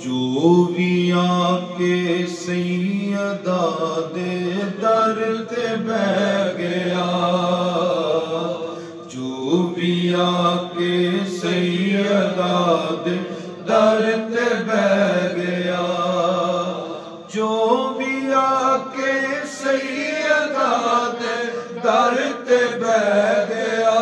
جو بھی آکے سیدہ دے در تے بہ گیا، جو بھی آکے سیدہ دے در تے بہ گیا، جو بھی آکے سیدہ دے در تے بہ گیا،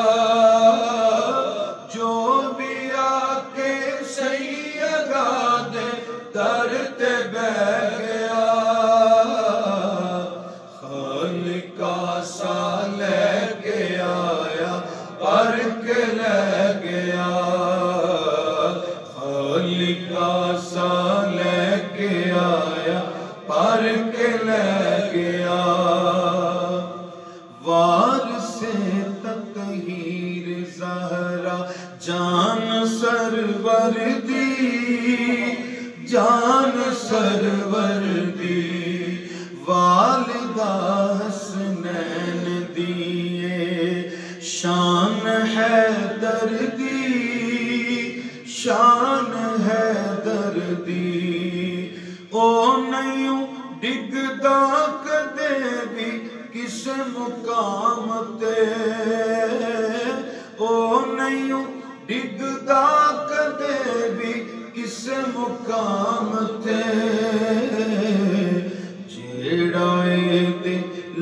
جو بھی آکے سیدہ دے در تے بہ گیا، خالقہ سا لے کے آیا پر کے لے گیا، خالقہ سا لے کے آیا پر کے لے گیا، وارث تطہیر زہرا جان سرور دی، جان سرور دی، والدہ حسنین دیے شان حیدر دی، شان حیدر دی، او نہیں ڈگدا کدے بھی کس مقام تے، او نہیں ڈگدا کدے بھی کس مقام تے، جیڑا اے دے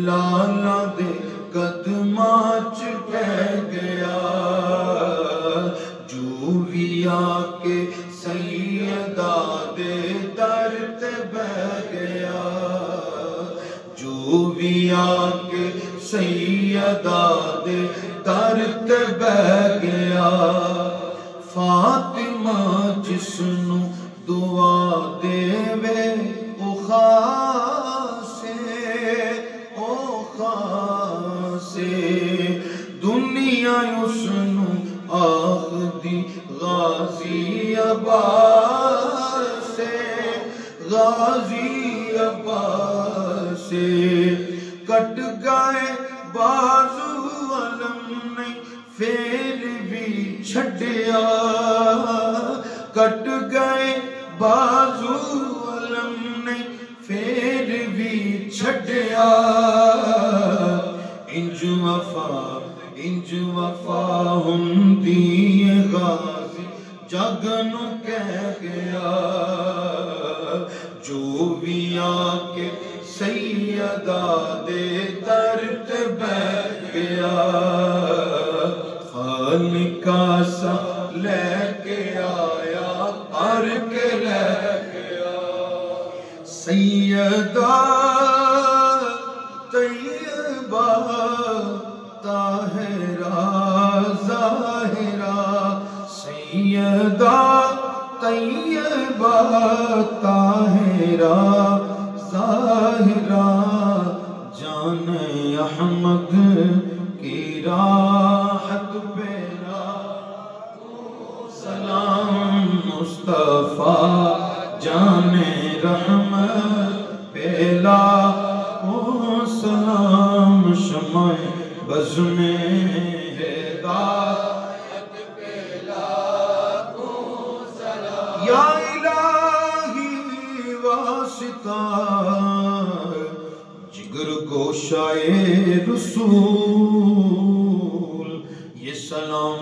لالا دے قدماں چ پہ گیا، جو بھی آکے سیدہ دے در تے بہ گیا، جو بھی آکے سیدہ دے در تے بہ گیا، فاطمہ جس نو دعا دے وے او خاصے، او خاصے، دنیا اس نو آخدی غازی عباس سے، غازی عباس سے، کٹ گئے بازو علم نہیں پھر بھی چھڑیا، کٹ گئے بازو علم نہیں پھر بھی چھڑیا، انج وفا ہندی غازی جگ نو کہہ گیا، جو بھی آکے سیدہ دے در تے بہ گیا، خالقہ سا لے کے آیا پر کے لے گیا، سیدہ طیبہ طاہرہ ظاہرہ، سیدہ طیبہ طاہرہ ظاہرہ، جان احمد کی راحت پہ سلام مصطفیٰ، جان رحمت پہ لاکھوں سلام، شمع بز میں ہدایت پہ لاکھوں سلام، یا الہی واسطہ جگر گوشائے رسول، یہ سلام